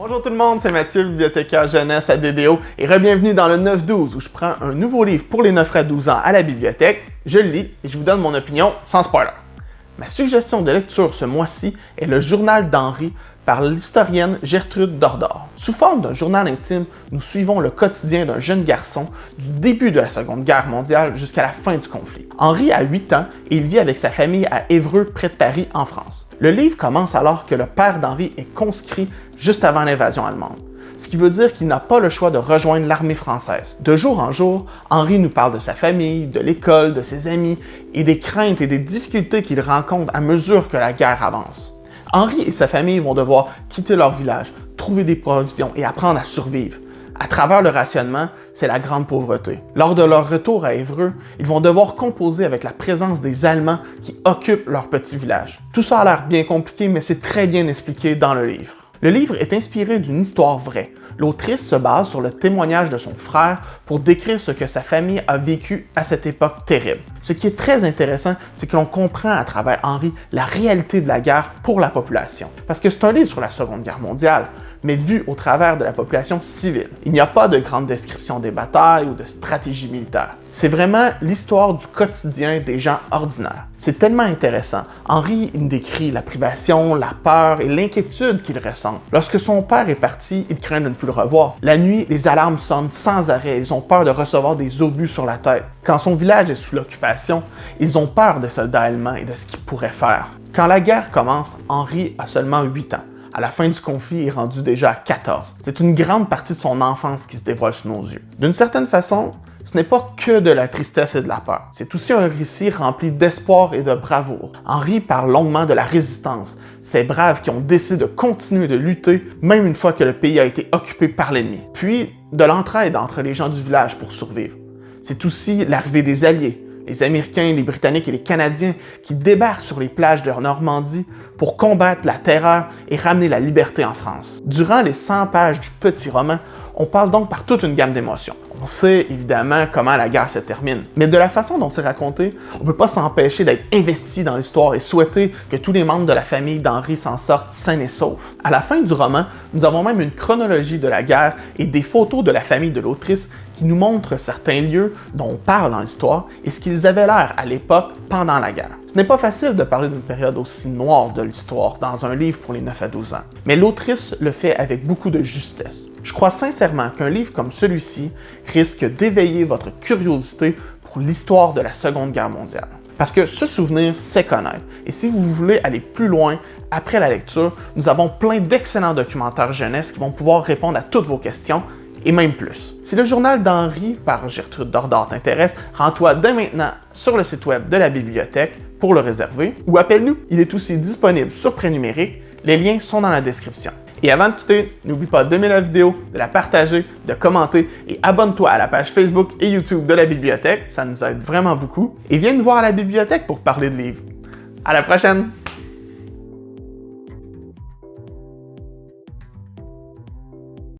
Bonjour tout le monde, c'est Mathieu, bibliothécaire jeunesse à DDO, et re-bienvenue dans le 9-12 où je prends un nouveau livre pour les 9 à 12 ans à la bibliothèque, je le lis et je vous donne mon opinion sans spoiler. Ma suggestion de lecture ce mois-ci est le Journal d'Henri par l'historienne Gertrude Dordard. Sous forme d'un journal intime, nous suivons le quotidien d'un jeune garçon du début de la Seconde Guerre mondiale jusqu'à la fin du conflit. Henri a 8 ans et il vit avec sa famille à Évreux, près de Paris, en France. Le livre commence alors que le père d'Henri est conscrit juste avant l'invasion allemande, ce qui veut dire qu'il n'a pas le choix de rejoindre l'armée française. De jour en jour, Henri nous parle de sa famille, de l'école, de ses amis et des craintes et des difficultés qu'il rencontre à mesure que la guerre avance. Henri et sa famille vont devoir quitter leur village, trouver des provisions et apprendre à survivre. À travers le rationnement, c'est la grande pauvreté. Lors de leur retour à Évreux, ils vont devoir composer avec la présence des Allemands qui occupent leur petit village. Tout ça a l'air bien compliqué, mais c'est très bien expliqué dans le livre. Le livre est inspiré d'une histoire vraie. L'autrice se base sur le témoignage de son frère pour décrire ce que sa famille a vécu à cette époque terrible. Ce qui est très intéressant, c'est que l'on comprend à travers Henri la réalité de la guerre pour la population. Parce que c'est un livre sur la Seconde Guerre mondiale, mais vu au travers de la population civile. Il n'y a pas de grande description des batailles ou de stratégie militaire. C'est vraiment l'histoire du quotidien des gens ordinaires. C'est tellement intéressant. Henri décrit la privation, la peur et l'inquiétude qu'il ressent. Lorsque son père est parti, il craint de ne plus le revoir. La nuit, les alarmes sonnent sans arrêt. Ils ont peur de recevoir des obus sur la tête. Quand son village est sous l'occupation, ils ont peur des soldats allemands et de ce qu'ils pourraient faire. Quand la guerre commence, Henri a seulement 8 ans. À la fin du conflit, il est rendu déjà à 14. C'est une grande partie de son enfance qui se dévoile sous nos yeux. D'une certaine façon, ce n'est pas que de la tristesse et de la peur. C'est aussi un récit rempli d'espoir et de bravoure. Henri parle longuement de la résistance, ces braves qui ont décidé de continuer de lutter même une fois que le pays a été occupé par l'ennemi. Puis, de l'entraide entre les gens du village pour survivre. C'est aussi l'arrivée des Alliés, les Américains, les Britanniques et les Canadiens qui débarquent sur les plages de Normandie pour combattre la terreur et ramener la liberté en France. Durant les 100 pages du petit roman, on passe donc par toute une gamme d'émotions. On sait évidemment comment la guerre se termine, mais de la façon dont c'est raconté, on ne peut pas s'empêcher d'être investi dans l'histoire et souhaiter que tous les membres de la famille d'Henri s'en sortent sains et saufs. À la fin du roman, nous avons même une chronologie de la guerre et des photos de la famille de l'autrice qui nous montrent certains lieux dont on parle dans l'histoire et ce qu'ils avaient l'air à l'époque pendant la guerre. Ce n'est pas facile de parler d'une période aussi noire de l'histoire dans un livre pour les 9 à 12 ans, mais l'autrice le fait avec beaucoup de justesse. Je crois sincèrement qu'un livre comme celui-ci risque d'éveiller votre curiosité pour l'histoire de la Seconde Guerre mondiale. Parce que se souvenir, c'est connaître. Et si vous voulez aller plus loin, après la lecture, nous avons plein d'excellents documentaires jeunesse qui vont pouvoir répondre à toutes vos questions, et même plus. Si le journal d'Henri par Gertrude Dordard t'intéresse, rends-toi dès maintenant sur le site web de la bibliothèque pour le réserver, ou appelle-nous, il est aussi disponible sur Prêt Numérique, les liens sont dans la description. Et avant de quitter, n'oublie pas d'aimer la vidéo, de la partager, de commenter et abonne-toi à la page Facebook et YouTube de la bibliothèque, ça nous aide vraiment beaucoup. Et viens nous voir à la bibliothèque pour parler de livres. À la prochaine!